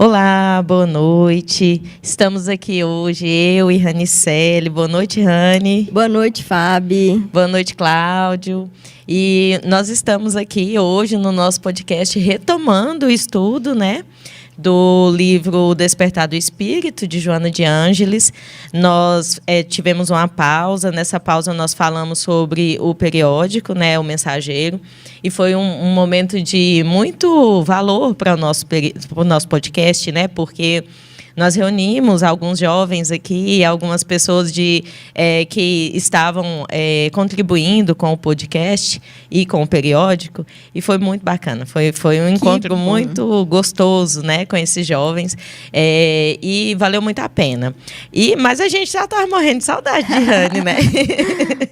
Olá, boa noite. Estamos aqui hoje, eu e Ranicelli. Boa noite, Rani. Boa noite, Fábio. Boa noite, Cláudio. E nós estamos aqui hoje no nosso podcast retomando o estudo, né, do livro O Despertar do Espírito, de Joana de Ângeles. Nós tivemos uma pausa. Nessa pausa, nós falamos sobre o periódico, né, o Mensageiro. E foi um momento de muito valor para o nosso podcast, né, porque nós reunimos alguns jovens aqui, algumas pessoas que estavam contribuindo com o podcast e com o periódico, e foi muito bacana. Foi um encontro muito gostoso, né, com esses jovens, e valeu muito a pena. Mas a gente já estava morrendo de saudade de Rani, né?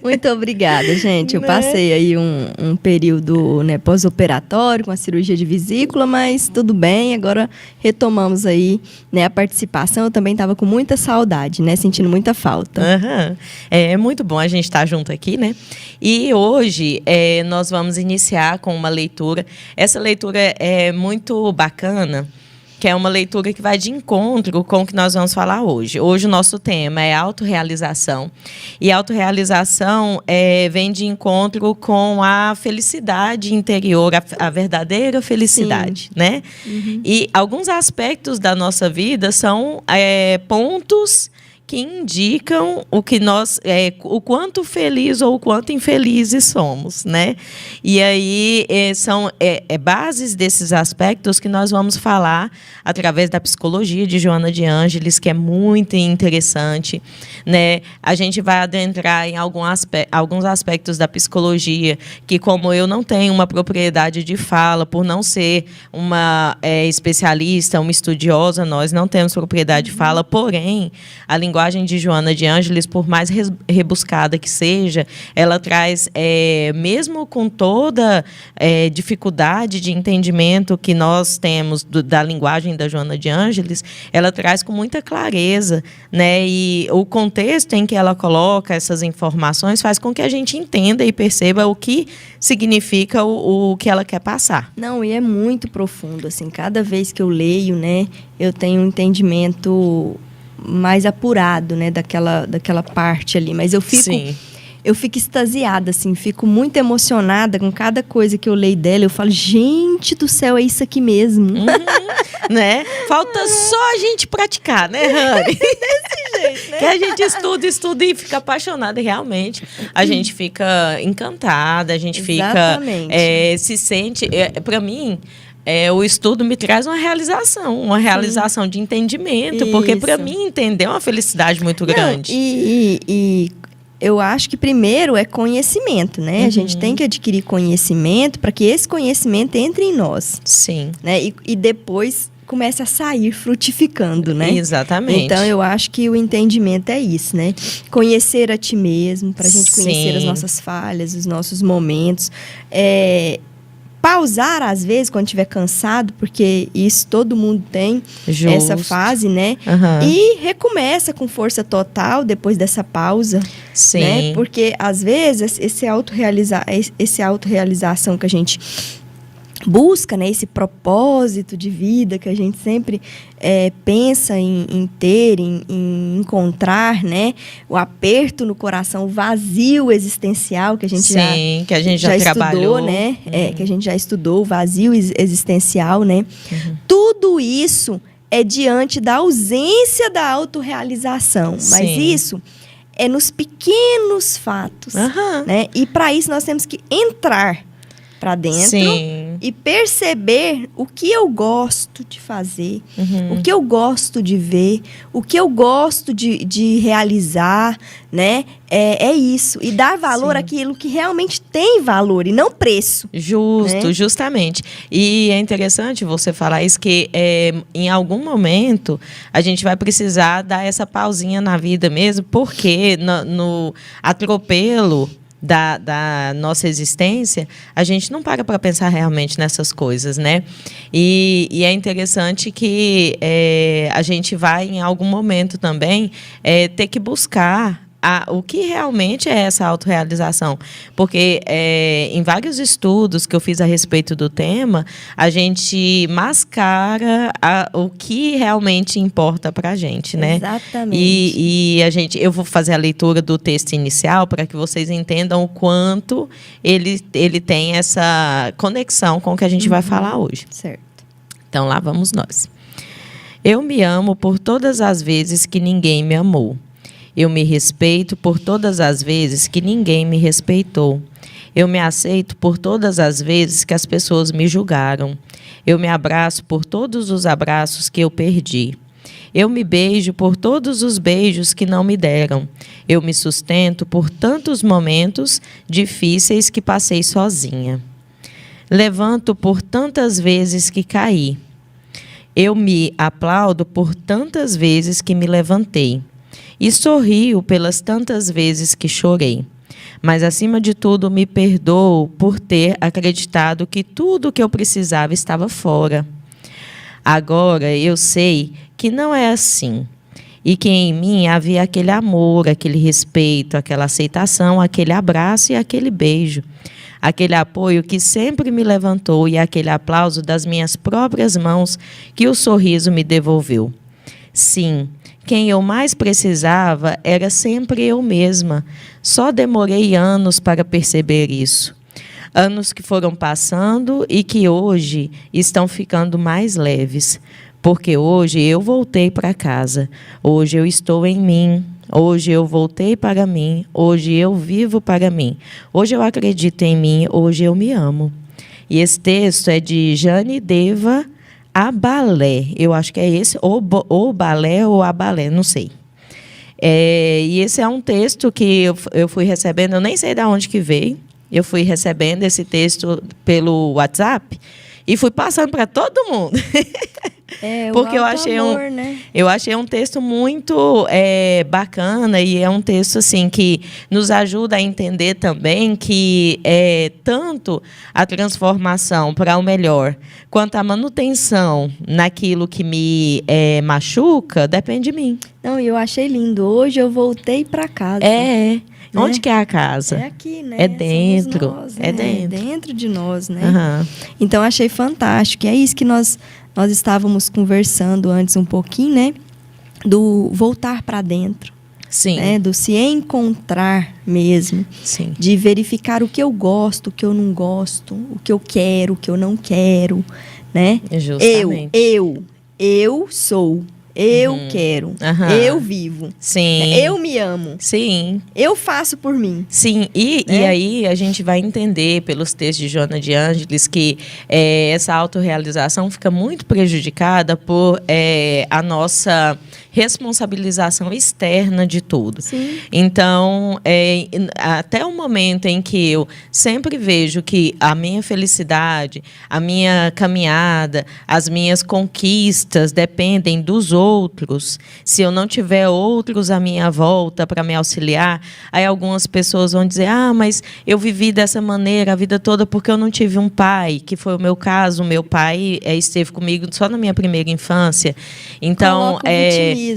Muito obrigada, gente. Eu passei aí um período, né, pós-operatório com a cirurgia de vesícula, mas tudo bem, agora retomamos aí, né, a participação. Eu também estava com muita saudade, né? Sentindo muita falta. Uhum. É muito bom a gente estar junto aqui, né? E hoje nós vamos iniciar com uma leitura. Essa leitura é muito bacana, que é uma leitura que vai de encontro com o que nós vamos falar hoje. Hoje o nosso tema é autorrealização. E a autorrealização vem de encontro com a felicidade interior, a verdadeira felicidade, né? Uhum. E alguns aspectos da nossa vida são pontos que indicam o quanto feliz ou o quanto infelizes somos, né? E aí são bases desses aspectos que nós vamos falar através da psicologia de Joana de Ângeles, que é muito interessante, né? A gente vai adentrar em alguns aspectos da psicologia que, como eu não tenho uma propriedade de fala, por não ser uma especialista, uma estudiosa, nós não temos propriedade de fala, porém, a linguagem de Joana de Ângeles, por mais rebuscada que seja, ela traz, mesmo com toda dificuldade de entendimento que nós temos da linguagem da Joana de Ângeles, ela traz com muita clareza, né? E o contexto em que ela coloca essas informações faz com que a gente entenda e perceba o que significa o que ela quer passar. Não, e é muito profundo, assim, cada vez que eu leio, né, eu tenho um entendimento mais apurado, né, daquela parte ali, mas eu fico extasiada, assim, fico muito emocionada com cada coisa que eu leio dela. Eu falo, gente do céu, é isso aqui mesmo. Né? Falta só a gente praticar, né, Rani? Desse jeito, né? Que a gente estuda e fica apaixonada, e realmente. A gente fica encantada, a gente Exatamente. fica... se sente... para mim... o estudo me traz uma realização de entendimento, isso. Porque para mim entender é uma felicidade muito grande. E eu acho que primeiro é conhecimento, né? Uhum. A gente tem que adquirir conhecimento para que esse conhecimento entre em nós. Sim. Né? E depois comece a sair frutificando, né? Exatamente. Então, eu acho que o entendimento é isso, né? Conhecer a ti mesmo, para a gente conhecer as nossas falhas, os nossos momentos. Pausar, às vezes, quando estiver cansado, porque isso todo mundo tem, Justo. Essa fase, né? Uhum. E recomeça com força total depois dessa pausa. Sim. Né? Porque, às vezes, esse autorrealização que a gente busca, né, esse propósito de vida que a gente sempre pensa em ter, em encontrar, né, o aperto no coração, o vazio existencial que a gente já trabalhou, estudou, né, que a gente já estudou, o vazio existencial, né, tudo isso é diante da ausência da autorrealização, mas isso é nos pequenos fatos, né, e para isso nós temos que entrar para dentro e perceber o que eu gosto de fazer, o que eu gosto de ver, o que eu gosto de realizar, né? É isso. E dar valor àquilo que realmente tem valor e não preço. Justo, né? Justamente. E é interessante você falar isso, que em algum momento a gente vai precisar dar essa pausinha na vida mesmo, porque no atropelo da nossa existência, a gente não para pensar realmente nessas coisas, né? E é interessante que a gente vai, em algum momento também, ter que buscar o que realmente é essa autorrealização. Porque em vários estudos que eu fiz a respeito do tema, a gente mascara o que realmente importa para a gente, né? Exatamente. Eu vou fazer a leitura do texto inicial para que vocês entendam o quanto ele tem essa conexão com o que a gente vai falar hoje. Certo. Então, lá vamos nós. Eu me amo por todas as vezes que ninguém me amou. Eu me respeito por todas as vezes que ninguém me respeitou. Eu me aceito por todas as vezes que as pessoas me julgaram. Eu me abraço por todos os abraços que eu perdi. Eu me beijo por todos os beijos que não me deram. Eu me sustento por tantos momentos difíceis que passei sozinha. Levanto por tantas vezes que caí. Eu me aplaudo por tantas vezes que me levantei. E sorrio pelas tantas vezes que chorei. Mas, acima de tudo, me perdoo por ter acreditado que tudo o que eu precisava estava fora. Agora eu sei que não é assim. E que em mim havia aquele amor, aquele respeito, aquela aceitação, aquele abraço e aquele beijo. Aquele apoio que sempre me levantou e aquele aplauso das minhas próprias mãos que o sorriso me devolveu. Sim, quem eu mais precisava era sempre eu mesma. Só demorei anos para perceber isso. Anos que foram passando e que hoje estão ficando mais leves. Porque hoje eu voltei para casa. Hoje eu estou em mim. Hoje eu voltei para mim. Hoje eu vivo para mim. Hoje eu acredito em mim. Hoje eu me amo. E esse texto é de Jane Deva Abalé. Eu acho que é esse, ou Balé ou Abalé, não sei. E esse é um texto que eu fui recebendo, eu nem sei de onde que veio. Eu fui recebendo esse texto pelo WhatsApp e fui passando para todo mundo. Porque eu achei um texto muito bacana e é um texto assim que nos ajuda a entender também que tanto a transformação para o melhor quanto a manutenção naquilo que me machuca depende de mim. Não, eu achei lindo. Hoje eu voltei para casa. Né? Onde que é a casa? É aqui, né? É dentro. Nós, né? É dentro. Dentro de nós, né? Uhum. Então, achei fantástico. E é isso que nós estávamos conversando antes um pouquinho, né? Do voltar para dentro. Sim. Né? Do se encontrar mesmo. Sim. De verificar o que eu gosto, o que eu não gosto, o que eu quero, o que eu não quero, né? Justamente. Eu sou. Eu quero. Eu vivo. Sim. Eu me amo. Sim. Eu faço por mim. Sim. E aí a gente vai entender pelos textos de Joana de Ângeles que essa autorrealização fica muito prejudicada por a nossa responsabilização externa de tudo. Sim. Então, até o momento em que eu sempre vejo que a minha felicidade, a minha caminhada, as minhas conquistas dependem dos outros, se eu não tiver outros à minha volta para me auxiliar, aí algumas pessoas vão dizer, mas eu vivi dessa maneira a vida toda porque eu não tive um pai, que foi o meu caso, o meu pai esteve comigo só na minha primeira infância. Então, né?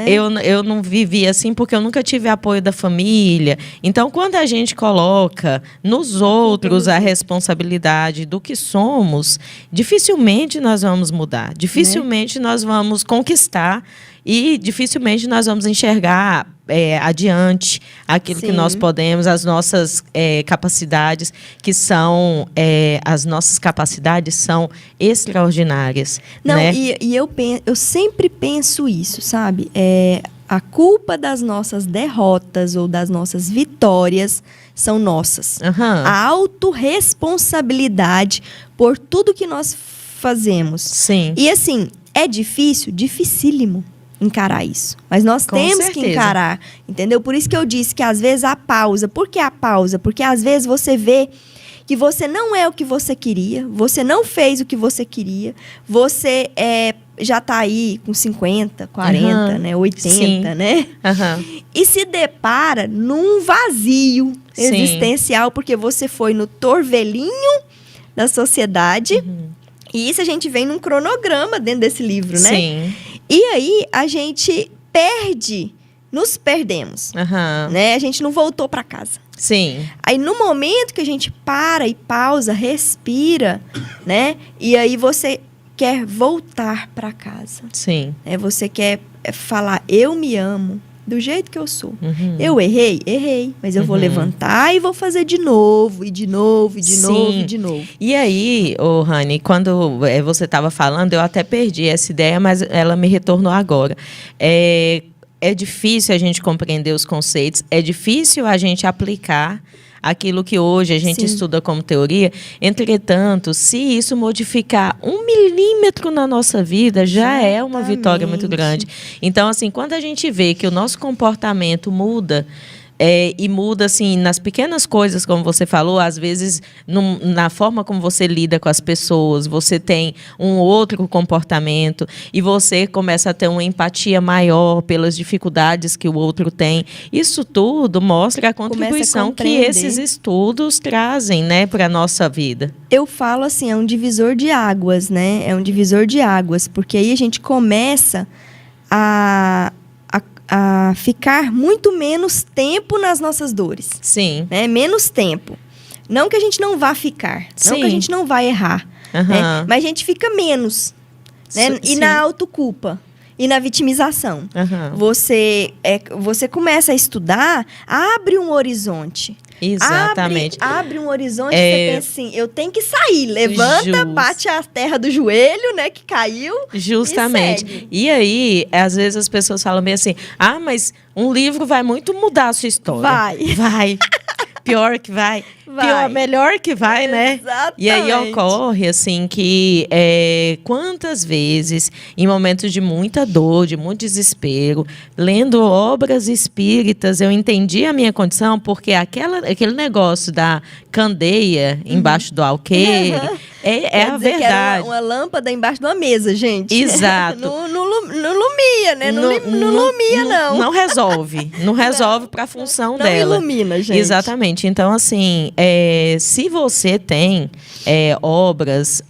eu não vivi assim porque eu nunca tive apoio da família. Então, quando a gente coloca nos outros a responsabilidade do que somos, dificilmente nós vamos mudar, dificilmente nós vamos conquistar e dificilmente nós vamos enxergar adiante aquilo que nós podemos, as nossas capacidades, que são as nossas capacidades são extraordinárias. Não, né? E eu sempre penso isso, sabe? A culpa das nossas derrotas ou das nossas vitórias são nossas. A autorresponsabilidade por tudo que nós fazemos. Sim. E assim, é difícil? Dificílimo encarar isso. Mas nós temos que encarar, entendeu? Por isso que eu disse que às vezes a pausa. Por que a pausa? Porque às vezes você vê que você não é o que você queria, você não fez o que você queria, você já está aí com 50, 40, né, 80, né? E se depara num vazio existencial, porque você foi no torvelinho da sociedade. E isso a gente vem num cronograma dentro desse livro, né? Sim. E aí a gente perde nos perdemos, Aham. né? A gente não voltou para casa. Sim. Aí, no momento que a gente para e pausa, respira, né? E aí você quer voltar para casa. Sim. Você quer falar, eu me amo do jeito que eu sou. Uhum. Eu errei, mas eu vou levantar e vou fazer de novo, e de novo, e de novo, e de novo. E aí, Rani, quando você estava falando, eu até perdi essa ideia, mas ela me retornou agora. É difícil a gente compreender os conceitos, é difícil a gente aplicar aquilo que hoje a gente estuda como teoria. Entretanto, se isso modificar 1 milímetro na nossa vida, já é uma vitória muito grande. Então, assim, quando a gente vê que o nosso comportamento muda, e muda, assim, nas pequenas coisas, como você falou, às vezes, na forma como você lida com as pessoas, você tem um outro comportamento e você começa a ter uma empatia maior pelas dificuldades que o outro tem. Isso tudo mostra a contribuição que esses estudos trazem, né, para a nossa vida. Eu falo assim, é um divisor de águas, né? É um divisor de águas, porque aí a gente começa a ficar muito menos tempo nas nossas dores. Sim. Né? Menos tempo. Não que a gente não vá ficar. Sim. Não que a gente não vá errar. Né? Mas a gente fica menos. Né? E na autoculpa. E na vitimização. Você começa a estudar, abre um horizonte. Exatamente. Abre um horizonte e você pensa assim, eu tenho que sair. Levanta, bate a terra do joelho, né, que caiu. Justamente. E aí, às vezes as pessoas falam meio assim, mas um livro vai muito mudar a sua história. Vai. Pior que vai. Melhor que vai, né? Exatamente. E aí ocorre, assim, que quantas vezes, em momentos de muita dor, de muito desespero, lendo obras espíritas, eu entendi a minha condição, porque aquele negócio da candeia embaixo do alqueire é a verdade. Que era uma lâmpada embaixo de uma mesa, gente. Exato. Não lumia, né? Não lumia, não. Não resolve. Não resolve para a função dela. Não ilumina, gente. Exatamente. Então, assim, se você tem obras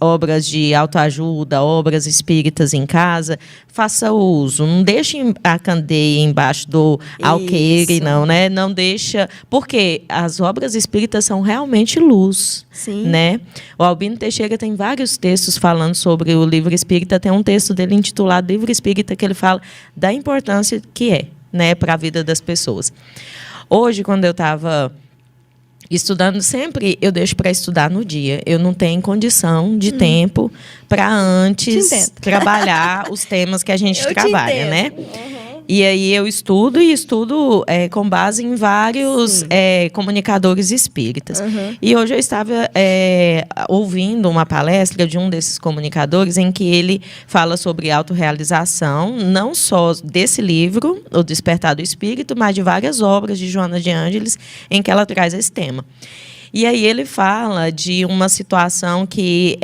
de autoajuda, obras espíritas em casa, faça uso. Não deixe a candeia embaixo do alqueire, não, né? Não deixa... Porque as obras espíritas são realmente luz. Sim. Né? O Albino Teixeira tem vários textos falando sobre o livro espírita. Tem um texto dele intitulado Livro Espírita, que ele fala da importância que é, né, para a vida das pessoas. Hoje, quando eu estava estudando, sempre eu deixo para estudar no dia. Eu não tenho condição de tempo para antes trabalhar os temas que a gente trabalha, né? E aí eu estudo com base em vários comunicadores espíritas. E hoje eu estava ouvindo uma palestra de um desses comunicadores em que ele fala sobre autorrealização, não só desse livro, O Despertar do Espírito, mas de várias obras de Joana de Ângeles em que ela traz esse tema. E aí ele fala de uma situação que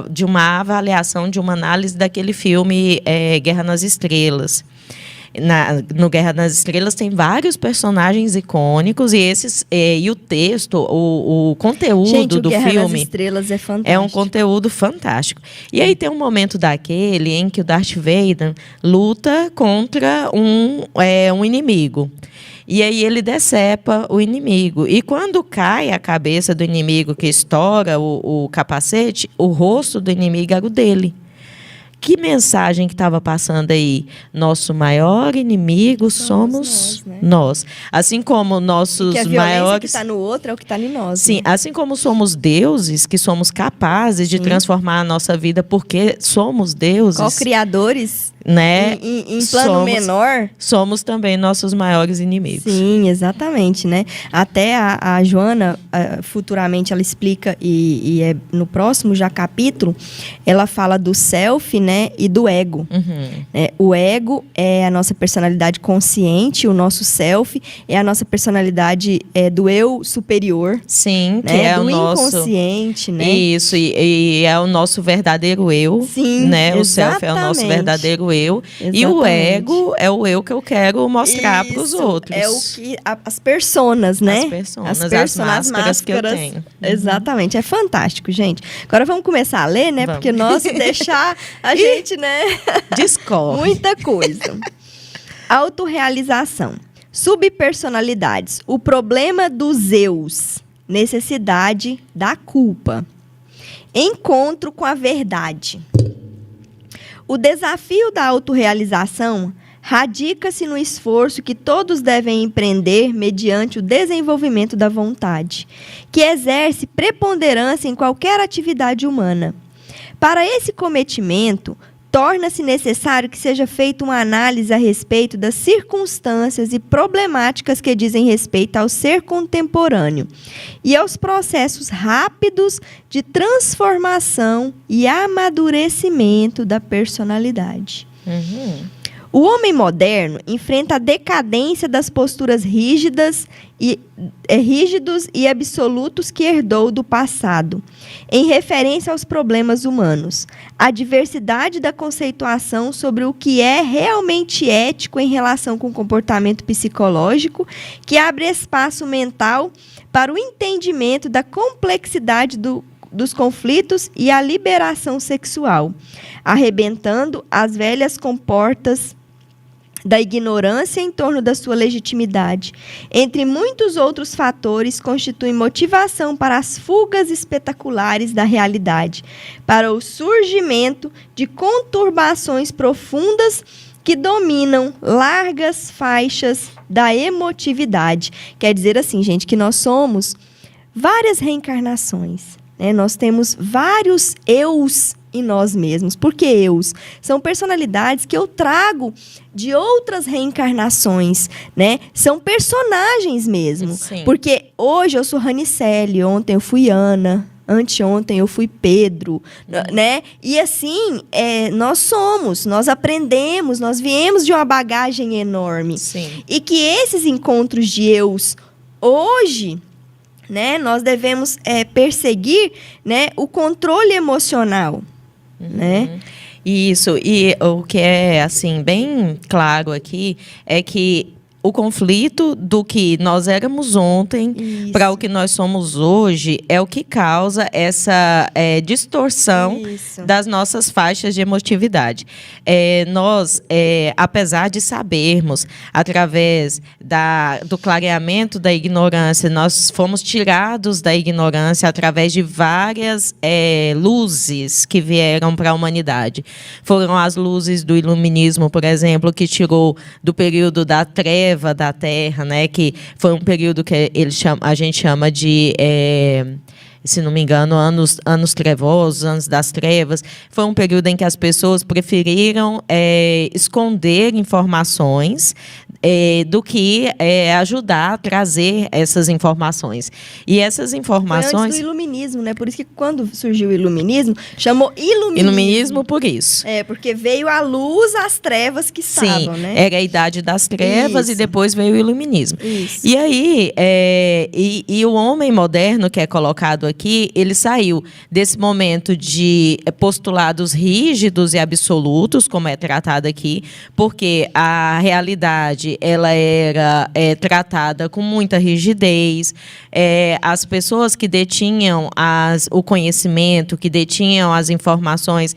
de uma avaliação, de uma análise daquele filme Guerra nas Estrelas. No Guerra nas Estrelas tem vários personagens icônicos e o texto, o conteúdo do Guerra filme nas Estrelas é fantástico. É um conteúdo fantástico. E aí tem um momento daquele em que o Darth Vader luta contra um inimigo. E aí ele decepa o inimigo. E quando cai a cabeça do inimigo, que estoura o capacete, o rosto do inimigo era o dele. Que mensagem que estava passando aí? Nosso maior inimigo somos nós. Assim como nossos que a violência maiores... que está no outro é o que está em nós. Sim, assim como somos deuses, que somos capazes de transformar a nossa vida, porque somos deuses. Co-criadores, né? Em plano menor. Somos também nossos maiores inimigos. Sim, exatamente, né? Até a Joana, futuramente, ela explica, e no próximo já capítulo, ela fala do self, né? E do ego. O ego é a nossa personalidade consciente, o nosso self é a nossa personalidade do eu superior. Sim, né? Que é do o nosso inconsciente, né? Isso, e é o nosso verdadeiro eu. Sim, né? O exatamente. self é o nosso verdadeiro eu. Exatamente. E o ego é o eu que eu quero mostrar para os outros. É o que as personas, né? As máscaras que eu tenho. Exatamente, é fantástico, gente. Agora vamos começar a ler, né? Vamos. Porque, nossa, deixar a gente, né? Discorre. Muita coisa. Autorrealização. Subpersonalidades. O problema dos eus. Necessidade da culpa. Encontro com a verdade. O desafio da autorrealização radica-se no esforço que todos devem empreender mediante o desenvolvimento da vontade, que exerce preponderância em qualquer atividade humana. Para esse cometimento, torna-se necessário que seja feita uma análise a respeito das circunstâncias e problemáticas que dizem respeito ao ser contemporâneo e aos processos rápidos de transformação e amadurecimento da personalidade. O homem moderno enfrenta a decadência das posturas rígidos e absolutos que herdou do passado, em referência aos problemas humanos, a diversidade da conceituação sobre o que é realmente ético em relação com o comportamento psicológico, que abre espaço mental para o entendimento da complexidade dos conflitos e a liberação sexual, arrebentando as velhas comportas da ignorância em torno da sua legitimidade. Entre muitos outros fatores, constituem motivação para as fugas espetaculares da realidade, para o surgimento de conturbações profundas que dominam largas faixas da emotividade. Quer dizer assim, gente, que nós somos várias reencarnações, né? Nós temos vários eus em nós mesmos. Por que eus? São personalidades que eu trago de outras reencarnações, né? São personagens mesmo. Sim. Porque hoje eu sou Ranicelli, ontem eu fui Ana, anteontem eu fui Pedro, né? E assim, nós aprendemos, nós viemos de uma bagagem enorme. Sim. E que esses encontros de eus hoje, né, nós devemos perseguir, né, o controle emocional. Né? Isso, e o que é assim bem claro aqui é que o conflito do que nós éramos ontem para o que nós somos hoje é o que causa essa distorção das nossas faixas de emotividade. Nós, apesar de sabermos, através do clareamento da ignorância, nós fomos tirados da ignorância através de várias luzes que vieram para a humanidade. Foram as luzes do iluminismo, por exemplo, que tirou do período da treva da Terra, né, que foi um período que a gente chama de, se não me engano, anos trevosos, anos das trevas. Foi um período em que as pessoas preferiram esconder informações do que ajudar a trazer essas informações. E essas informações... Foi antes do iluminismo, né? Por isso que quando surgiu o iluminismo, chamou iluminismo. Iluminismo por isso. Porque veio a luz às trevas que estavam, Sim, né? era a idade das trevas. Isso. E depois veio o iluminismo. Isso. E aí, e o homem moderno que é colocado aqui, ele saiu desse momento de postulados rígidos e absolutos, como é tratado aqui, porque a realidade ela era tratada com muita rigidez. As pessoas que detinham o conhecimento, que detinham as informações,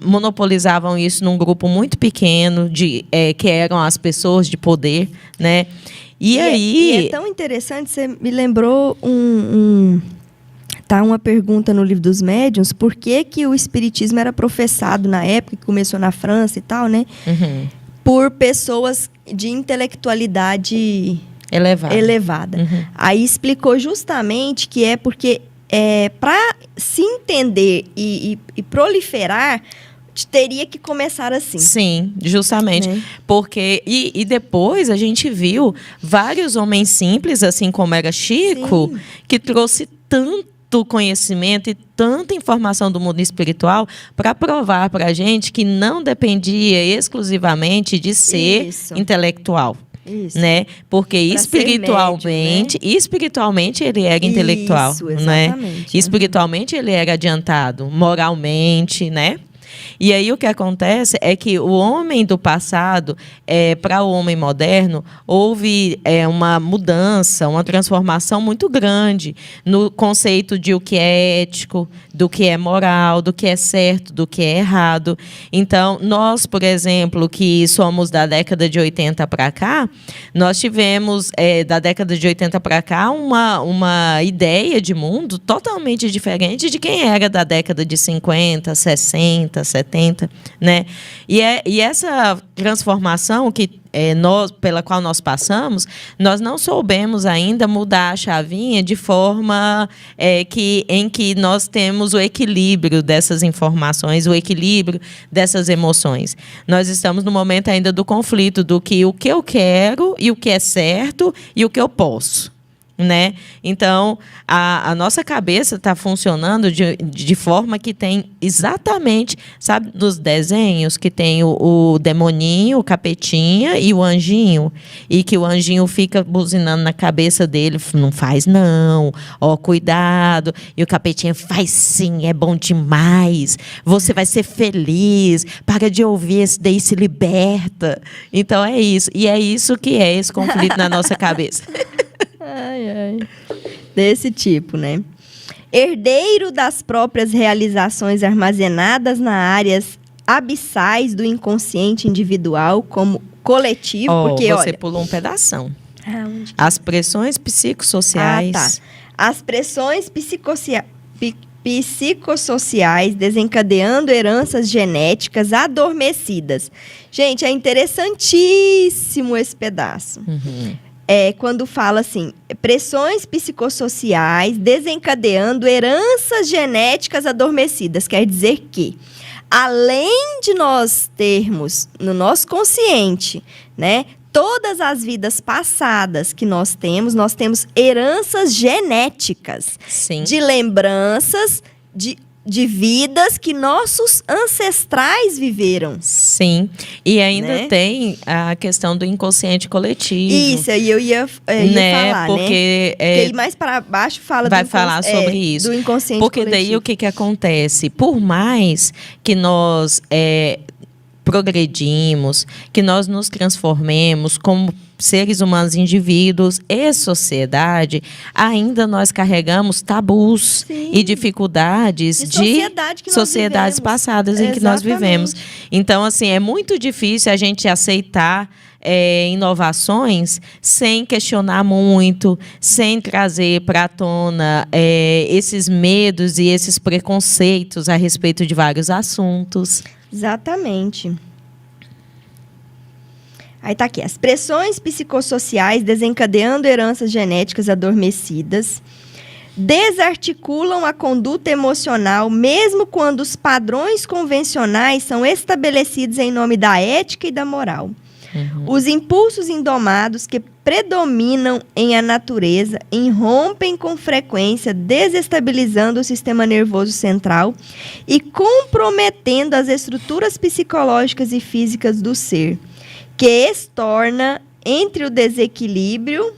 monopolizavam isso num grupo muito pequeno, que eram as pessoas de poder, né? E é tão interessante, você me lembrou uma pergunta no Livro dos Médiuns, por que o espiritismo era professado na época, que começou na França e tal, né? Uhum. Por pessoas de intelectualidade elevada. Uhum. Aí explicou justamente que porque para se entender e proliferar, teria que começar assim. Sim, justamente. Né? Porque e depois a gente viu vários homens simples, assim como era Chico, sim, que trouxe tanto conhecimento e tanta informação do mundo espiritual para provar para a gente que não dependia exclusivamente de ser intelectual. Isso. Né? Porque espiritualmente ele era intelectual. Isso, exatamente. Né? Espiritualmente ele era adiantado, moralmente, né? E aí o que acontece é que o homem do passado, para o homem moderno, houve uma mudança, uma transformação muito grande no conceito de o que é ético, do que é moral, do que é certo, do que é errado. Então, nós, por exemplo, que somos da década de 80 para cá, nós tivemos, da década de 80 para cá, uma ideia de mundo totalmente diferente de quem era da década de 50, 60, 70, né? E essa transformação pela qual nós passamos, nós não soubemos ainda mudar a chavinha de forma em que nós temos o equilíbrio dessas informações, o equilíbrio dessas emoções. Nós estamos no momento ainda do conflito do que o que eu quero e o que é certo e o que eu posso. Né? Então, a nossa cabeça está funcionando de forma que tem exatamente, sabe, dos desenhos que tem o demoninho, o capetinha e o anjinho, e que o anjinho fica buzinando na cabeça dele, não faz não, ó, cuidado, e o capetinha faz sim, é bom demais, você vai ser feliz, para de ouvir esse daí, se liberta. Então é isso, e é isso que é esse conflito na nossa cabeça. Ai, ai. Desse tipo, né? Herdeiro das próprias realizações armazenadas nas áreas abissais do inconsciente individual como coletivo, porque, você olha... pulou um pedação. Onde? As pressões psicossociais... tá. As pressões psicossociais desencadeando heranças genéticas adormecidas. Gente, é interessantíssimo esse pedaço. Quando fala assim, pressões psicossociais desencadeando heranças genéticas adormecidas. Quer dizer que, além de nós termos no nosso consciente, né, todas as vidas passadas que nós temos heranças genéticas. Sim. De lembranças de vidas que nossos ancestrais viveram. Sim, e ainda, né? Tem a questão do inconsciente coletivo. Isso, aí eu ia falar, porque, né? Porque aí mais para baixo vai falar sobre isso. Do inconsciente porque coletivo. Daí o que acontece? Por mais que nós progredimos, que nós nos transformemos como seres humanos, indivíduos e sociedade, ainda nós carregamos tabus e dificuldades de sociedades passadas em que nós vivemos. Então, assim, é muito difícil a gente aceitar inovações sem questionar muito, sem trazer para a tona esses medos e esses preconceitos a respeito de vários assuntos. Exatamente. Aí tá aqui, as pressões psicossociais desencadeando heranças genéticas adormecidas desarticulam a conduta emocional mesmo quando os padrões convencionais são estabelecidos em nome da ética e da moral. Os impulsos indomados que predominam em a natureza irrompem com frequência, desestabilizando o sistema nervoso central e comprometendo as estruturas psicológicas e físicas do ser, que estorna entre o desequilíbrio,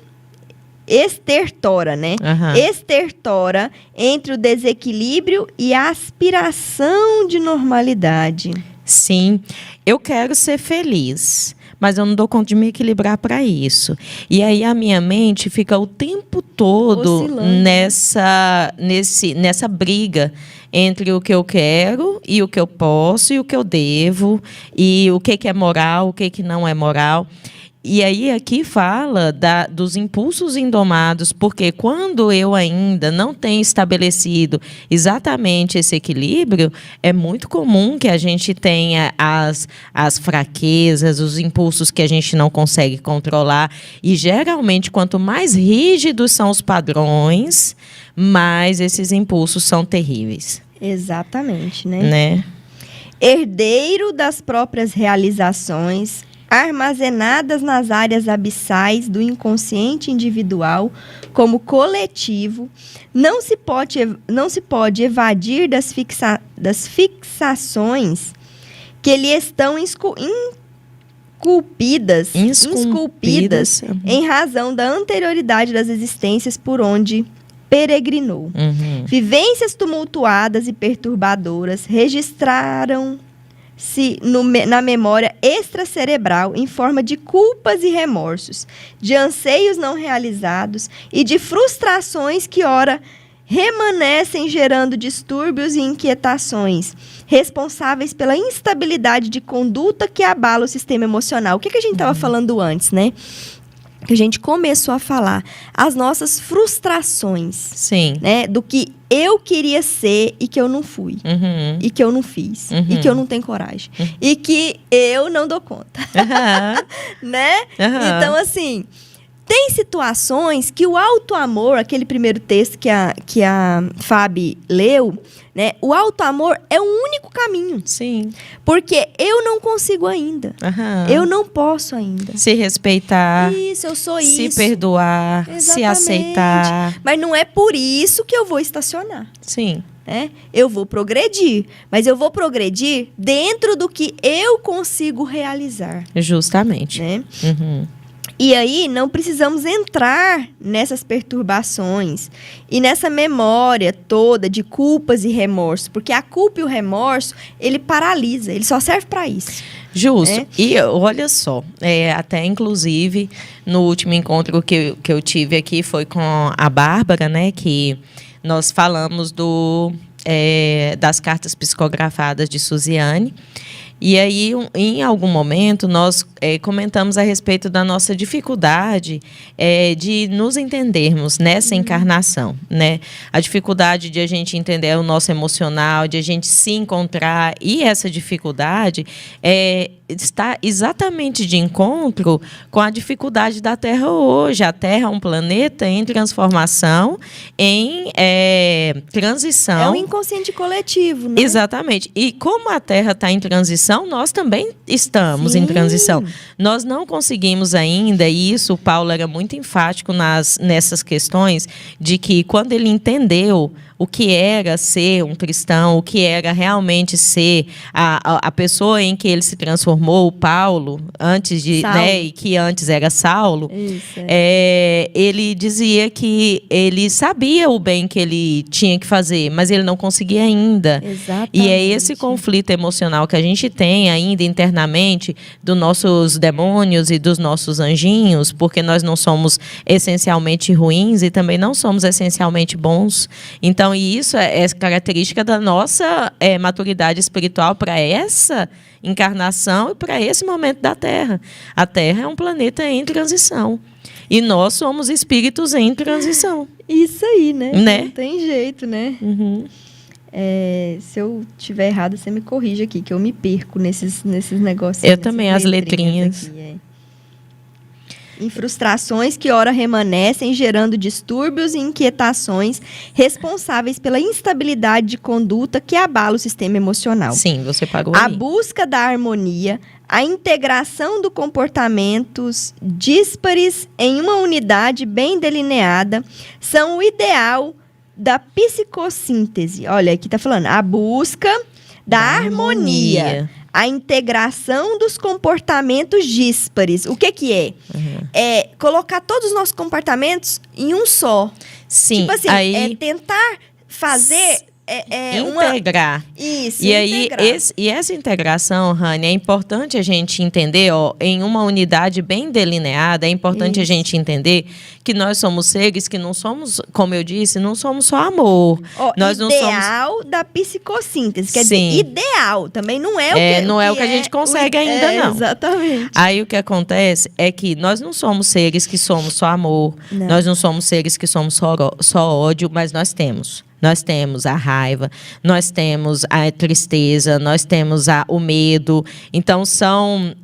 estertora, né? Estertora entre o desequilíbrio e a aspiração de normalidade. Sim, eu quero ser feliz, mas eu não dou conta de me equilibrar para isso. E aí a minha mente fica o tempo todo nessa briga entre o que eu quero e o que eu posso e o que eu devo, e o que é moral, o que não é moral. E aí aqui fala dos impulsos indomados, porque quando eu ainda não tenho estabelecido exatamente esse equilíbrio, é muito comum que a gente tenha as fraquezas, os impulsos que a gente não consegue controlar. E geralmente, quanto mais rígidos são os padrões, mais esses impulsos são terríveis. Exatamente, né? Herdeiro das próprias realizações armazenadas nas áreas abissais do inconsciente individual como coletivo, não se pode evadir das fixações que lhe estão esculpidas em razão da anterioridade das existências por onde peregrinou. Vivências tumultuadas e perturbadoras registraram-se na memória extracerebral em forma de culpas e remorsos, de anseios não realizados e de frustrações que ora remanescem gerando distúrbios e inquietações, responsáveis pela instabilidade de conduta que abala o sistema emocional. O que a gente estava falando antes, né? Que a gente começou a falar. As nossas frustrações. Sim. Né? Do que eu queria ser e que eu não fui. E que eu não fiz. E que eu não tenho coragem. E que eu não dou conta. Né? Então, assim... Tem situações que o auto-amor, aquele primeiro texto que a Fábio leu, né? O auto-amor é o único caminho. Sim. Porque eu não consigo ainda. Eu não posso ainda. Se respeitar. Isso, eu sou isso. Se perdoar. Exatamente. Se aceitar. Mas não é por isso que eu vou estacionar. Sim. Eu vou progredir. Mas eu vou progredir dentro do que eu consigo realizar. Justamente. Né? E aí, não precisamos entrar nessas perturbações e nessa memória toda de culpas e remorso. Porque a culpa e o remorso, ele paralisa, ele só serve para isso. Justo. E olha só, até inclusive, no último encontro que eu tive aqui, foi com a Bárbara, né? Que nós falamos das cartas psicografadas de Suziane. E aí, em algum momento, nós comentamos a respeito da nossa dificuldade de nos entendermos nessa encarnação, né? A dificuldade de a gente entender o nosso emocional, de a gente se encontrar. E essa dificuldade está exatamente de encontro com a dificuldade da Terra hoje. A Terra é um planeta em transformação, em transição. É um inconsciente coletivo, né? Exatamente. E como a Terra está em transição, nós também estamos em transição. Nós não conseguimos ainda, e isso o Paulo era muito enfático nessas questões, de que quando ele entendeu o que era ser um cristão, o que era realmente ser a pessoa em que ele se transformou, o Paulo, antes de, né, e que antes era Saulo, ele dizia que ele sabia o bem que ele tinha que fazer, mas ele não conseguia ainda. Exatamente. E é esse conflito emocional que a gente tem ainda internamente dos nossos demônios e dos nossos anjinhos, porque nós não somos essencialmente ruins e também não somos essencialmente bons. Então, e isso é característica da nossa maturidade espiritual para essa encarnação e para esse momento da Terra. A Terra é um planeta em transição. E nós somos espíritos em transição. Isso aí, né? Não tem jeito, né? Se eu tiver errado, você me corrige aqui, que eu me perco nesses negócios. Eu também, as letrinhas. Aqui, em frustrações que ora remanescem, gerando distúrbios e inquietações responsáveis pela instabilidade de conduta que abala o sistema emocional. Sim, você pagou a busca da harmonia, a integração de comportamentos díspares em uma unidade bem delineada são o ideal da psicossíntese. Olha, aqui está falando a busca da harmonia. A integração dos comportamentos díspares. O que é? É colocar todos os nossos comportamentos em um só. Sim. Tipo assim, aí... tentar fazer... integrar. Isso, e integrar. Aí, essa integração, Rani, é importante a gente entender, em uma unidade bem delineada, é importante a gente entender que nós somos seres que não somos, como eu disse, não somos só amor. Nós ideal não somos... da psicossíntese, quer dizer, ideal, também não é o que não é o que a gente consegue ainda, não. Exatamente. Aí o que acontece é que nós não somos seres que somos só amor, nós não somos seres que somos só ódio, mas nós temos. Nós temos a raiva, nós temos a tristeza, nós temos o medo. Então, são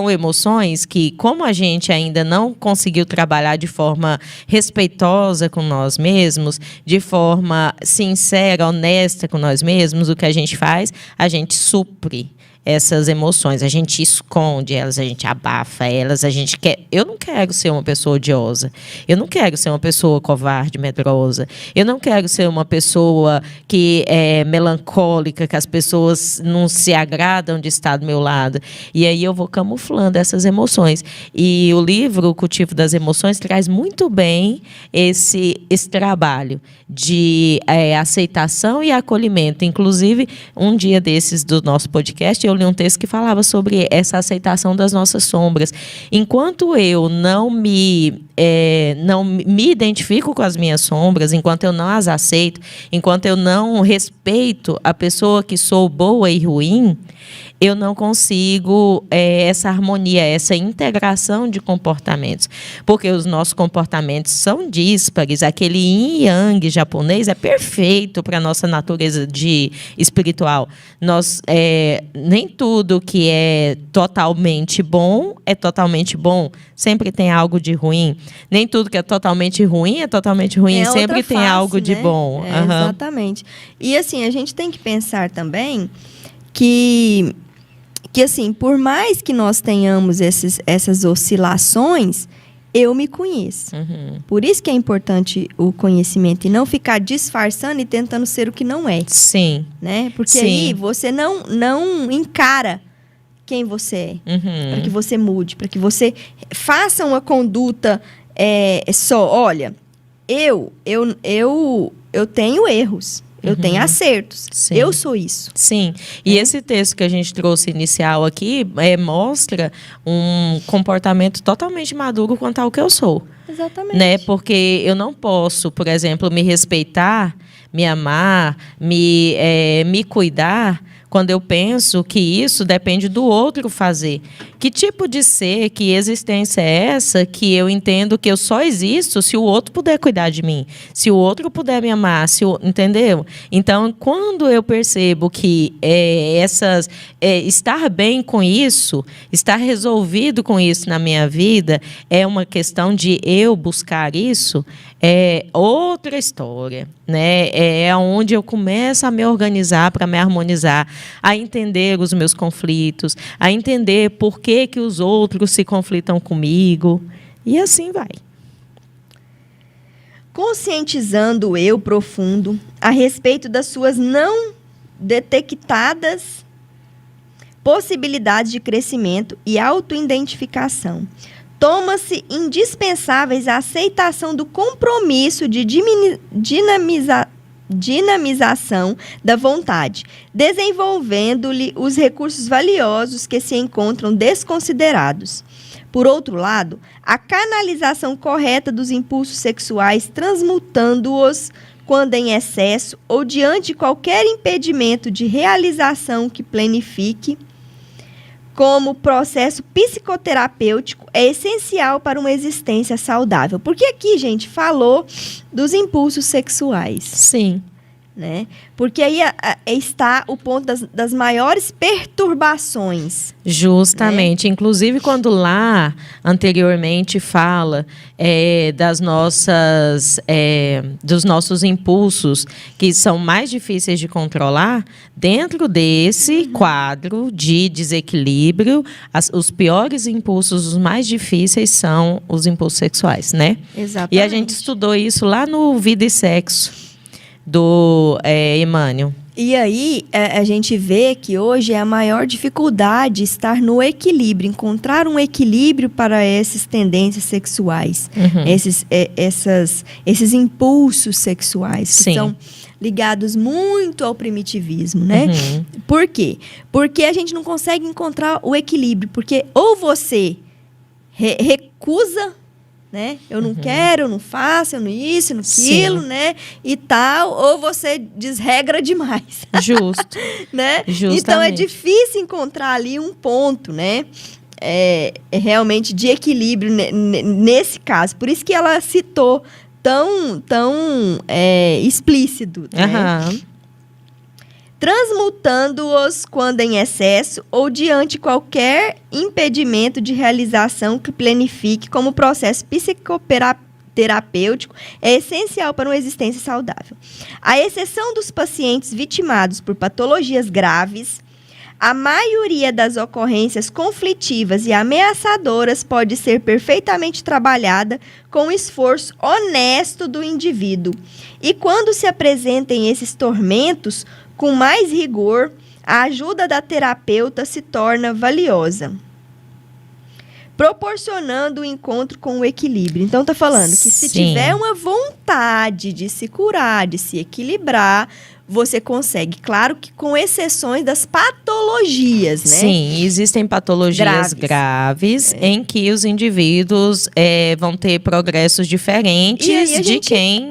emoções que, como a gente ainda não conseguiu trabalhar de forma respeitosa com nós mesmos, de forma sincera, honesta com nós mesmos, o que a gente faz? A gente supre essas emoções, a gente esconde elas, a gente abafa elas, a gente quer... Eu não quero ser uma pessoa odiosa, eu não quero ser uma pessoa covarde, medrosa, eu não quero ser uma pessoa que é melancólica, que as pessoas não se agradam de estar do meu lado. E aí eu vou camuflando essas emoções. E o livro, O Cultivo das Emoções, traz muito bem esse trabalho de aceitação e acolhimento. Inclusive, um dia desses do nosso podcast, eu eu li um texto que falava sobre essa aceitação das nossas sombras. Enquanto eu não me identifico com as minhas sombras, enquanto eu não as aceito, enquanto eu não respeito a pessoa que sou boa e ruim, eu não consigo essa harmonia, essa integração de comportamentos. Porque os nossos comportamentos são díspares. Aquele yin e yang japonês é perfeito para a nossa natureza espiritual. Nem tudo que é totalmente bom é totalmente bom. Sempre tem algo de ruim. Nem tudo que é totalmente ruim é totalmente ruim. Sempre tem algo de bom. Exatamente. E assim, a gente tem que pensar também que assim, por mais que nós tenhamos essas oscilações, eu me conheço. Por isso que é importante o conhecimento e não ficar disfarçando e tentando ser o que não é. Sim. Né? Porque aí você não encara quem você é, para que você mude, para que você faça uma conduta olha, eu tenho erros. Eu tenho acertos. Sim. Eu sou isso. Sim. E esse texto que a gente trouxe inicial aqui mostra um comportamento totalmente maduro quanto ao que eu sou. Exatamente. Né? Porque eu não posso, por exemplo, me respeitar, me amar, me cuidar, quando eu penso que isso depende do outro fazer. Que tipo de ser, que existência é essa que eu entendo que eu só existo se o outro puder cuidar de mim, se o outro puder me amar, entendeu? Então, quando eu percebo que estar bem com isso, estar resolvido com isso na minha vida, é uma questão de eu buscar isso, é outra história, né? É onde eu começo a me organizar para me harmonizar, a entender os meus conflitos, a entender por que os outros se conflitam comigo, e assim vai. Conscientizando o eu profundo a respeito das suas não detectadas possibilidades de crescimento e autoidentificação, toma-se indispensáveis a aceitação do compromisso de dinamização da vontade, desenvolvendo-lhe os recursos valiosos que se encontram desconsiderados. Por outro lado, a canalização correta dos impulsos sexuais, transmutando-os quando em excesso ou diante de qualquer impedimento de realização que planifique, como processo psicoterapêutico, é essencial para uma existência saudável. Porque aqui, gente, falou dos impulsos sexuais. Sim. Né? Porque aí está o ponto das maiores perturbações. Justamente. Né? Inclusive, quando lá, anteriormente, fala dos nossos impulsos, que são mais difíceis de controlar, dentro desse quadro de desequilíbrio, os piores impulsos, os mais difíceis, são os impulsos sexuais, né? Exatamente. E a gente estudou isso lá no Vida e Sexo, do Emmanuel. E aí, a gente vê que hoje é a maior dificuldade estar no equilíbrio, encontrar um equilíbrio para essas tendências sexuais, esses impulsos sexuais, que são ligados muito ao primitivismo, né? Por quê? Porque a gente não consegue encontrar o equilíbrio, porque ou você recusa, né? Eu não quero, eu não faço, eu não isso, eu não aquilo, né? E tal, ou você desregra demais. Justo. Né? Justamente. Então, é difícil encontrar ali um ponto, né? Realmente de equilíbrio nesse caso. Por isso que ela citou tão explícito, né? Transmutando-os quando em excesso ou diante qualquer impedimento de realização que planifique como processo psicoterapêutico é essencial para uma existência saudável. À exceção dos pacientes vitimados por patologias graves, a maioria das ocorrências conflitivas e ameaçadoras pode ser perfeitamente trabalhada com o esforço honesto do indivíduo. E quando se apresentem esses tormentos, com mais rigor, a ajuda da terapeuta se torna valiosa, proporcionando o encontro com o equilíbrio. Então, está falando que se tiver uma vontade de se curar, de se equilibrar, você consegue. Claro que com exceções das patologias, né? Sim, existem patologias graves em que os indivíduos vão ter progressos diferentes quem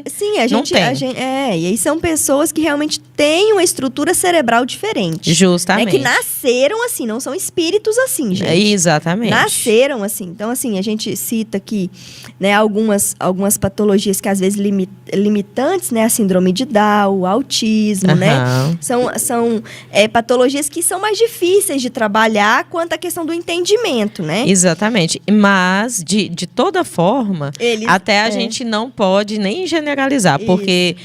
não tem. E aí são pessoas que realmente têm uma estrutura cerebral diferente. Justamente. Né? Que nasceram assim, não são espíritos assim, gente. Exatamente. Nasceram assim. Então, assim, a gente cita aqui, né, algumas patologias que às vezes limitantes, né? A síndrome de Down, o autismo, né? São patologias que são mais difíceis de trabalhar quanto à questão do entendimento, né? Exatamente. Mas, de toda forma, a gente não pode nem generalizar, porque,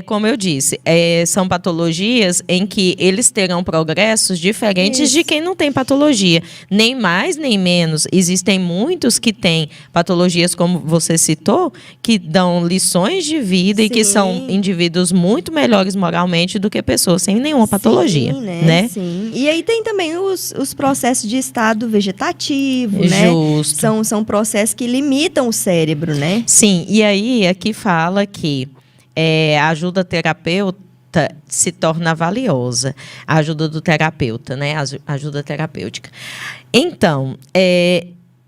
como eu disse, são patologias em que eles terão progressos diferentes de quem não tem patologia. Nem mais, nem menos. Existem muitos que têm patologias, como você citou, que dão lições de vida e que são indivíduos muito melhores moralmente do que pessoas sem nenhuma patologia. Sim, né? Sim. E aí tem também os processos de estado vegetativo, né? Justo. São processos que limitam o cérebro, né? Sim, e aí aqui fala que a ajuda terapêutica se torna valiosa. A ajuda do terapeuta, né? A ajuda terapêutica. Então,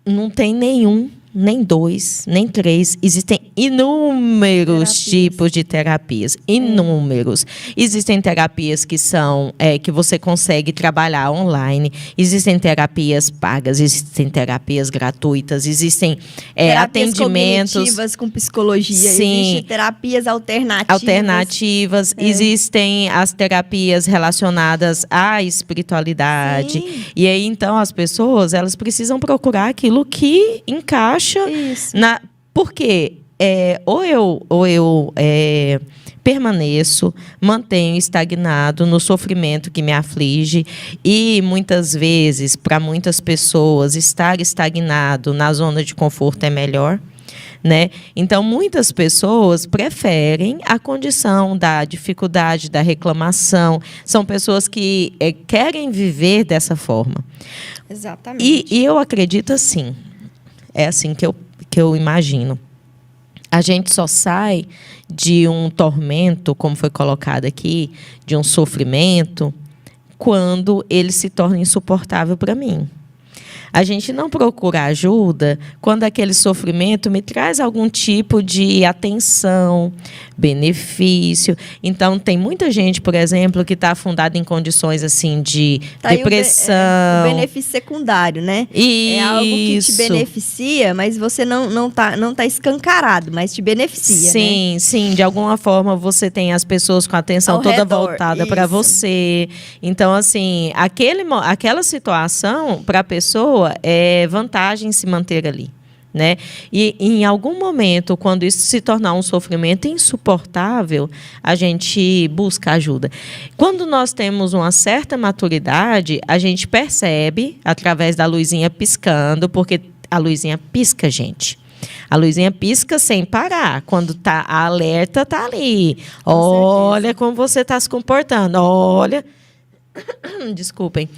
não tem nenhum, nem dois, nem três. Existem inúmeros tipos de terapias. Inúmeros. Existem terapias que são que você consegue trabalhar online. Existem terapias pagas, existem terapias gratuitas, existem terapias atendimentos cognitivas com psicologia. Sim. Existem terapias alternativas. Existem as terapias relacionadas à espiritualidade. Sim. E aí, então, as pessoas elas precisam procurar aquilo que encaixa porque ou eu permaneço, mantenho estagnado no sofrimento que me aflige e muitas vezes, para muitas pessoas, estar estagnado na zona de conforto é melhor. Né? Então, muitas pessoas preferem a condição da dificuldade, da reclamação. São pessoas que querem viver dessa forma. Exatamente. E eu acredito assim. É assim que eu imagino. A gente só sai de um tormento, como foi colocado aqui, de um sofrimento, quando ele se torna insuportável para mim. A gente não procura ajuda quando aquele sofrimento me traz algum tipo de atenção, benefício. Então, tem muita gente, por exemplo, que está afundada em condições assim de depressão. O benefício secundário, né? Isso. É algo que te beneficia, mas você não tá escancarado, mas te beneficia, sim, né? Sim. De alguma forma, você tem as pessoas com a atenção ao toda redor, voltada para você. Então, assim, aquela situação, para a pessoa, é vantagem se manter ali, né? E em algum momento, quando isso se tornar um sofrimento insuportável, a gente busca ajuda. Quando nós temos uma certa maturidade, a gente percebe através da luzinha piscando, porque a luzinha pisca, gente. A luzinha pisca sem parar. Quando tá a alerta, tá ali. Olha como você está se comportando. Olha. Desculpem.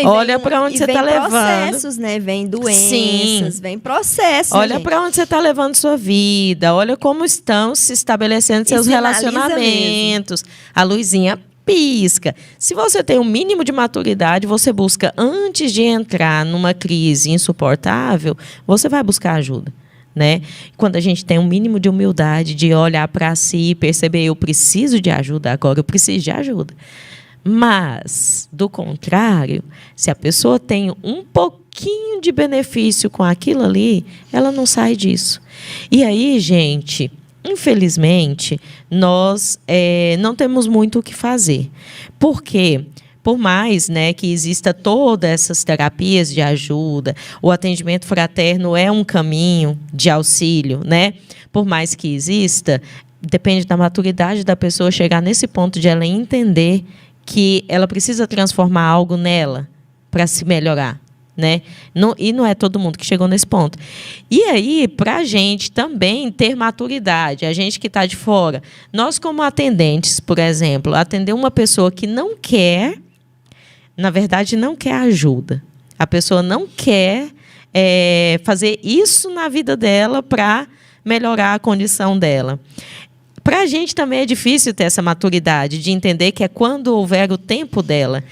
Olha para onde você está levando. Vem processos, né? Vem doenças, vem processos. Olha para onde você está levando sua vida. Olha como estão se estabelecendo seus relacionamentos. A luzinha pisca. Se você tem um mínimo de maturidade, você busca, antes de entrar numa crise insuportável, você vai buscar ajuda. Né? Quando a gente tem um mínimo de humildade, de olhar para si e perceber, eu preciso de ajuda agora, eu preciso de ajuda. Mas, do contrário, se a pessoa tem um pouquinho de benefício com aquilo ali, ela não sai disso. E aí, gente, infelizmente, nós não temos muito o que fazer. Por quê? Por mais, né, que exista todas essas terapias de ajuda, o atendimento fraterno é um caminho de auxílio, né? Por mais que exista, depende da maturidade da pessoa chegar nesse ponto de ela entender que ela precisa transformar algo nela para se melhorar, né? E não é todo mundo que chegou nesse ponto. E aí, para a gente também ter maturidade, a gente que está de fora, nós como atendentes, por exemplo, atender uma pessoa que não quer, na verdade, não quer ajuda. A pessoa não quer fazer isso na vida dela para melhorar a condição dela. para a gente também é difícil ter essa maturidade de entender que é quando houver o tempo dela.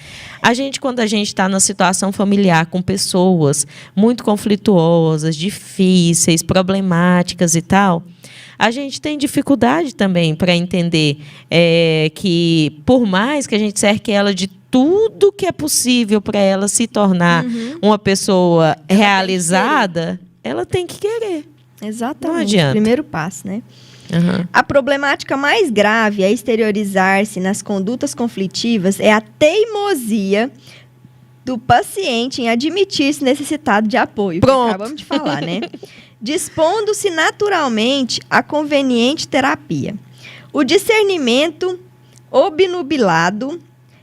Quando a gente está na situação familiar com pessoas muito conflituosas, difíceis, problemáticas e tal, a gente tem dificuldade também para entender que, por mais que a gente cerque ela de tudo que é possível para ela se tornar uma pessoa realizada, ela tem que querer. Exatamente. Não adianta. Primeiro passo, né? Uhum. A problemática mais grave a exteriorizar-se nas condutas conflitivas é a teimosia do paciente em admitir-se necessitado de apoio. Pronto. Que acabamos de falar, né? Dispondo-se naturalmente a conveniente terapia. O discernimento obnubilado,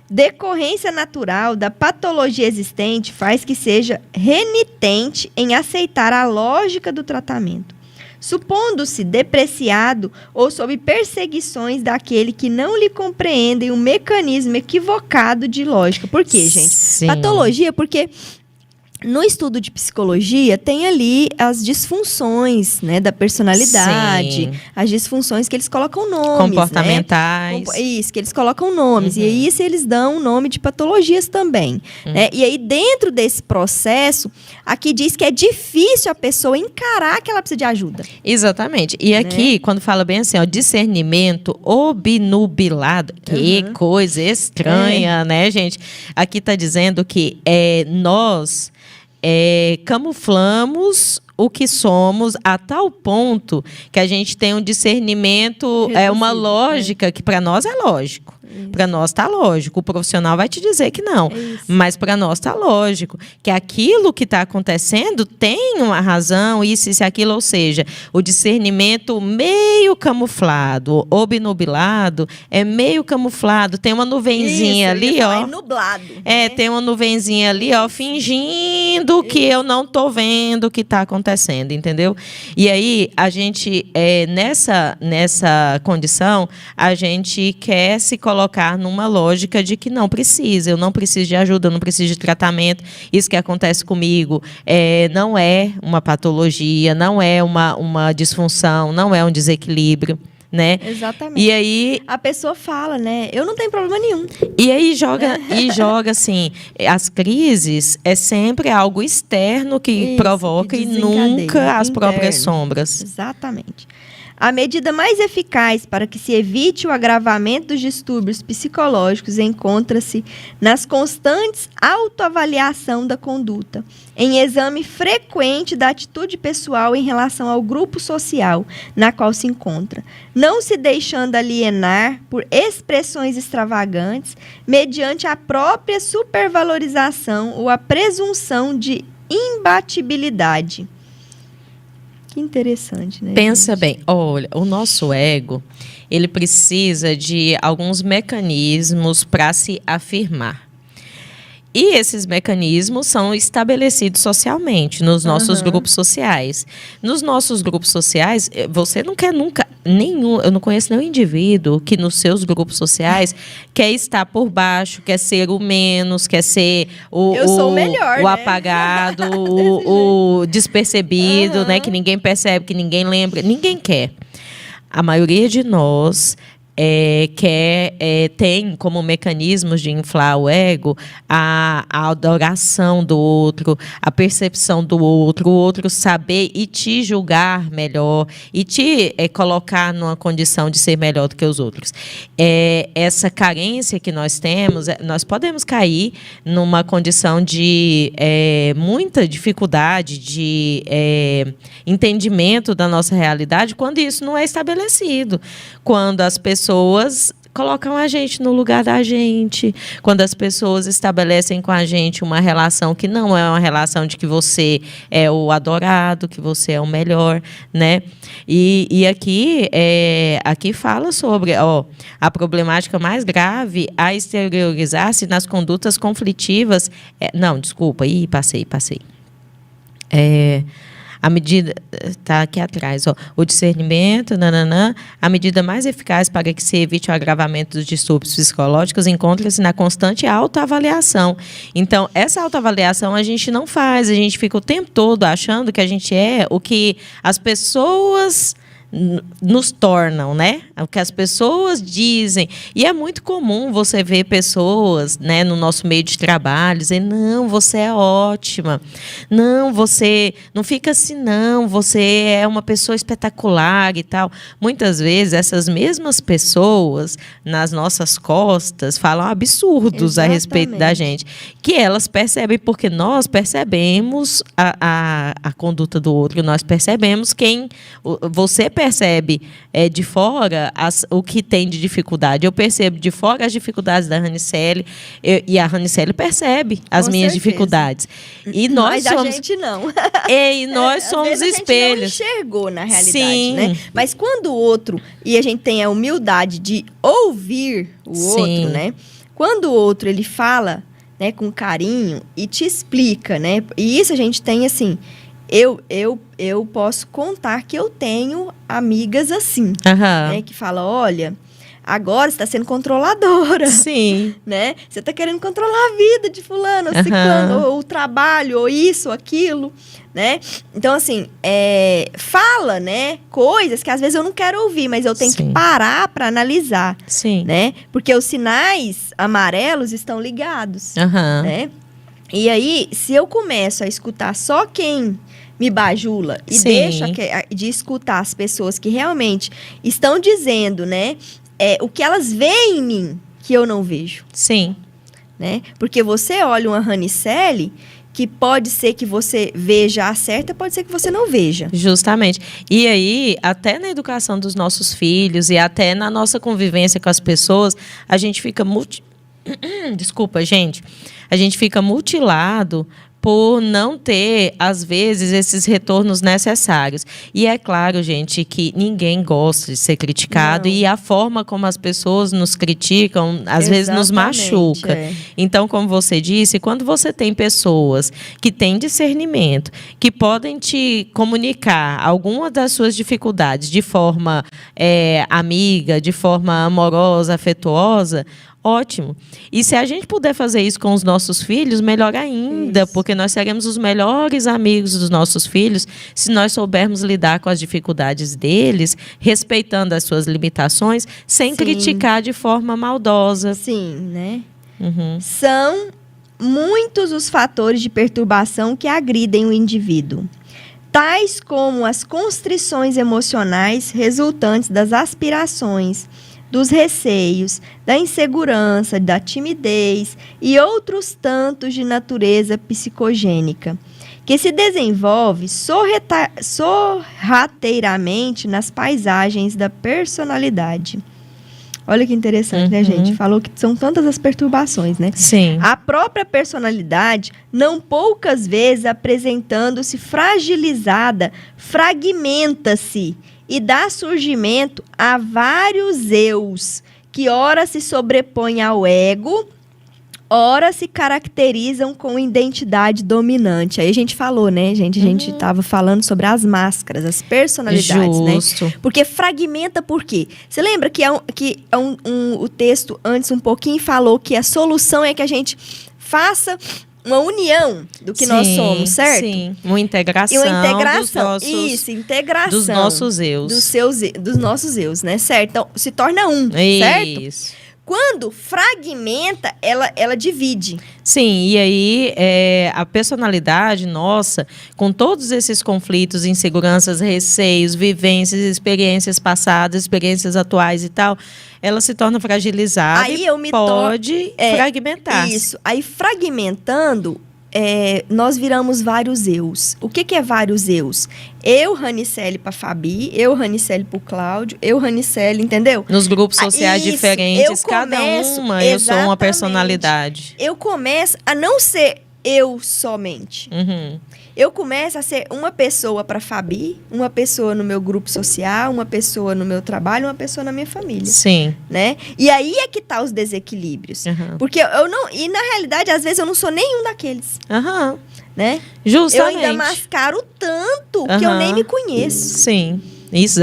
decorrência natural da patologia existente, faz que seja renitente em aceitar a lógica do tratamento, supondo-se depreciado ou sob perseguições daquele que não lhe compreendem um mecanismo equivocado de lógica. Por quê, gente? Sim. Patologia, porque no estudo de psicologia tem ali as disfunções, né, da personalidade, Sim. as disfunções que eles colocam nomes, comportamentais. né? Isso, que eles colocam nomes. E aí isso eles dão o nome de patologias também. Né? E aí dentro desse processo, aqui diz que é difícil a pessoa encarar que ela precisa de ajuda. Exatamente. E aqui, quando fala bem assim, ó, discernimento obnubilado, que coisa estranha, né, gente? Aqui está dizendo que nós camuflamos o que somos a tal ponto que a gente tem um discernimento, uma lógica que para nós é lógico. Para nós está lógico. O profissional vai te dizer que não. Mas para nós está lógico. Que aquilo que está acontecendo tem uma razão, isso e aquilo. Ou seja, o discernimento meio camuflado, obnubilado, é meio camuflado. Tem uma nuvenzinha ali, ó. É nublado. Né? Tem uma nuvenzinha ali, ó, fingindo que eu não tô vendo o que está acontecendo, entendeu? E aí, a gente, nessa condição, a gente quer se colocar numa lógica de que não precisa, eu não preciso de ajuda, eu não preciso de tratamento, isso que acontece comigo não é uma patologia, não é uma disfunção, não é um desequilíbrio, né? Exatamente. E aí a pessoa fala, né? Eu não tenho problema nenhum. E aí joga assim, as crises é sempre algo externo que provoca que e nunca as interno. próprias sombras. Exatamente. A medida mais eficaz para que se evite o agravamento dos distúrbios psicológicos encontra-se nas constantes autoavaliação da conduta, em exame frequente da atitude pessoal em relação ao grupo social na qual se encontra, não se deixando alienar por expressões extravagantes, mediante a própria supervalorização ou a presunção de imbatibilidade. Que interessante, né? Pensa bem, olha, o nosso ego, ele precisa de alguns mecanismos para se afirmar. E esses mecanismos são estabelecidos socialmente, nos nossos grupos sociais. Nos nossos grupos sociais, você não quer nunca, eu não conheço nenhum indivíduo que nos seus grupos sociais quer estar por baixo, quer ser o menos, quer ser sou o melhor, o né? apagado, o despercebido, né? Que ninguém percebe, que ninguém lembra. Ninguém quer. A maioria de nós tem como mecanismos de inflar o ego a adoração do outro, a percepção do outro, o outro saber e te julgar melhor e te colocar numa condição de ser melhor do que os outros. Essa carência que nós temos, nós podemos cair numa condição de muita dificuldade de entendimento da nossa realidade quando isso não é estabelecido. Quando as pessoas colocam a gente no lugar da gente, quando as pessoas estabelecem com a gente uma relação que não é uma relação de que você é o adorado, que você é o melhor, né? E aqui fala sobre a problemática mais grave a exteriorizar-se nas condutas conflitivas. Passei. A medida, está aqui atrás, o discernimento, a medida mais eficaz para que se evite o agravamento dos distúrbios psicológicos encontra-se na constante autoavaliação. Então, essa autoavaliação a gente não faz, a gente fica o tempo todo achando que a gente é o que as pessoas nos tornam, né? O que as pessoas dizem. E é muito comum você ver pessoas, né, no nosso meio de trabalho dizer, não, você é ótima. Não, você não fica assim, não. Você é uma pessoa espetacular e tal. Muitas vezes, essas mesmas pessoas, nas nossas costas, falam absurdos a respeito da gente. Que elas percebem, porque nós percebemos a conduta do outro, nós percebemos você percebe de fora o que tem de dificuldade. Eu percebo de fora as dificuldades da Ranicelli e a Ranicelli percebe as minhas dificuldades. E nós Mas somos, a gente não. E nós somos espelhos. A gente não enxergou na realidade, Sim. né? Mas quando o outro, e a gente tem a humildade de ouvir o outro, né? Quando o outro ele fala, né, com carinho e te explica, né? E isso a gente tem assim, eu posso contar que eu tenho amigas assim, né, que falam, olha, agora você está sendo controladora. Sim. Né? Você está querendo controlar a vida de fulano, ou ciclano, ou o trabalho, ou isso, ou aquilo, né? Então, assim, fala, né, coisas que às vezes eu não quero ouvir, mas eu tenho que parar para analisar. Sim. Né? Porque os sinais amarelos estão ligados, né? E aí, se eu começo a escutar só quem me bajula e deixo de escutar as pessoas que realmente estão dizendo, né, o que elas veem em mim que eu não vejo. Sim. Né? Porque você olha uma Ranicelli que pode ser que você veja a certa, pode ser que você não veja. Justamente. E aí, até na educação dos nossos filhos e até na nossa convivência com as pessoas, a gente fica Desculpa, gente. A gente fica mutilado por não ter, às vezes, esses retornos necessários. E é claro, gente, que ninguém gosta de ser criticado e a forma como as pessoas nos criticam, às vezes, nos machuca. Então, como você disse, quando você tem pessoas que têm discernimento, que podem te comunicar alguma das suas dificuldades de forma amiga, de forma amorosa, afetuosa, ótimo. E se a gente puder fazer isso com os nossos filhos, melhor ainda, porque nós seremos os melhores amigos dos nossos filhos se nós soubermos lidar com as dificuldades deles, respeitando as suas limitações, sem criticar de forma maldosa. Sim, né? São muitos os fatores de perturbação que agridem o indivíduo, tais como as constrições emocionais resultantes das aspirações, dos receios, da insegurança, da timidez e outros tantos de natureza psicogênica, que se desenvolve sorrateiramente nas paisagens da personalidade. Olha que interessante, né, gente? Falou que são tantas as perturbações, né? Sim. A própria personalidade, não poucas vezes apresentando-se fragilizada, fragmenta-se e dá surgimento a vários eus, que ora se sobrepõem ao ego, ora se caracterizam com identidade dominante. Aí a gente falou, né, gente? A gente estava falando sobre as máscaras, as personalidades, Justo. né? Porque fragmenta por quê? Você lembra que, o texto antes um pouquinho falou que a solução é que a gente faça uma união do que nós somos, certo? Sim, uma integração. E uma integração. Integração dos nossos eus. Dos nossos eus, né? Certo? Então, se torna um, certo? Isso. Quando fragmenta, ela divide. Sim, e aí a personalidade nossa, com todos esses conflitos, inseguranças, receios, vivências, experiências passadas, experiências atuais e tal, ela se torna fragilizada aí pode fragmentar. Isso. Aí, fragmentando, nós viramos vários eus. O que é vários eus? Eu, Ranicelli, para Fabi, eu, Ranicelli, para o Cláudio, eu, Ranicelli, entendeu? Nos grupos sociais diferentes, eu sou uma personalidade. Eu começo a não ser eu somente. Eu começo a ser uma pessoa para Fabi, uma pessoa no meu grupo social, uma pessoa no meu trabalho, uma pessoa na minha família. Sim. Né? E aí é que tá os desequilíbrios. Porque eu não... E na realidade, às vezes, eu não sou nenhum daqueles. Né? Justamente. Eu ainda mascaro tanto que eu nem me conheço. Sim.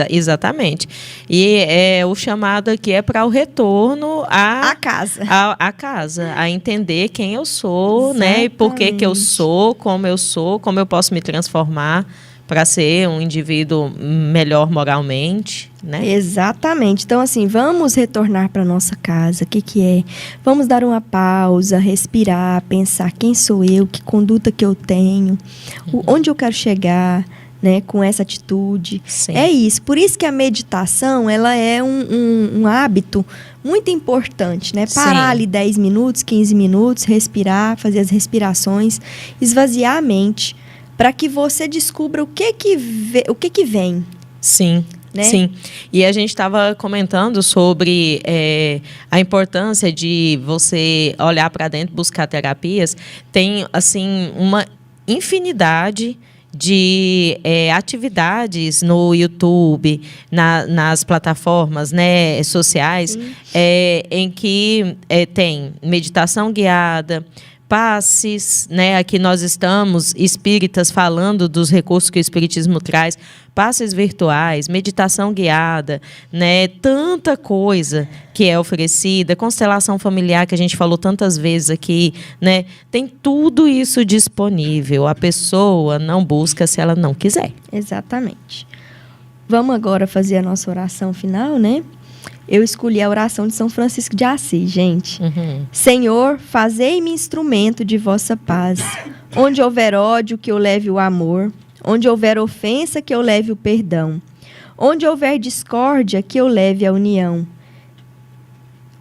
Exatamente. E o chamado aqui é para o retorno à casa. À casa, a entender quem eu sou, né? E por que eu sou, como eu posso me transformar para ser um indivíduo melhor moralmente, né? Exatamente. Então, assim, vamos retornar para nossa casa. O que é? Vamos dar uma pausa, respirar, pensar quem sou eu, que conduta que eu tenho, onde eu quero chegar, né, com essa atitude. Sim. É isso. Por isso que a meditação, ela é um hábito muito importante, né? Parar Sim. ali 10 minutos, 15 minutos, respirar, fazer as respirações, esvaziar a mente, para que você descubra o que vem. Sim. Né? Sim, e a gente estava comentando sobre a importância de você olhar para dentro, buscar terapias. Tem, assim, uma infinidade de atividades no YouTube, nas plataformas, né, sociais, em que tem meditação guiada, passes, né? Aqui nós estamos espíritas falando dos recursos que o espiritismo traz, passes virtuais, meditação guiada, né? Tanta coisa que é oferecida, constelação familiar que a gente falou tantas vezes aqui, né? Tem tudo isso disponível. A pessoa não busca se ela não quiser. Exatamente. Vamos agora fazer a nossa oração final, né? Eu escolhi a oração de São Francisco de Assis, gente. Senhor, fazei-me instrumento de vossa paz. Onde houver ódio, que eu leve o amor. Onde houver ofensa, que eu leve o perdão. Onde houver discórdia, que eu leve a união.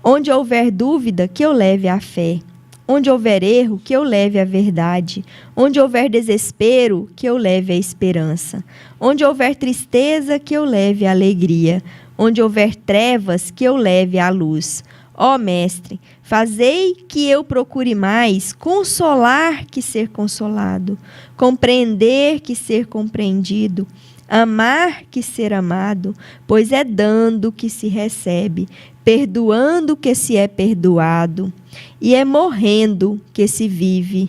Onde houver dúvida, que eu leve a fé. Onde houver erro, que eu leve a verdade. Onde houver desespero, que eu leve a esperança. Onde houver tristeza, que eu leve a alegria. Onde houver trevas, que eu leve a luz. Ó Mestre, fazei que eu procure mais consolar que ser consolado, compreender que ser compreendido, amar que ser amado, pois é dando que se recebe, perdoando que se é perdoado, e é morrendo que se vive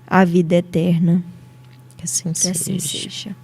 a vida eterna. Que assim Que assim seja. seja.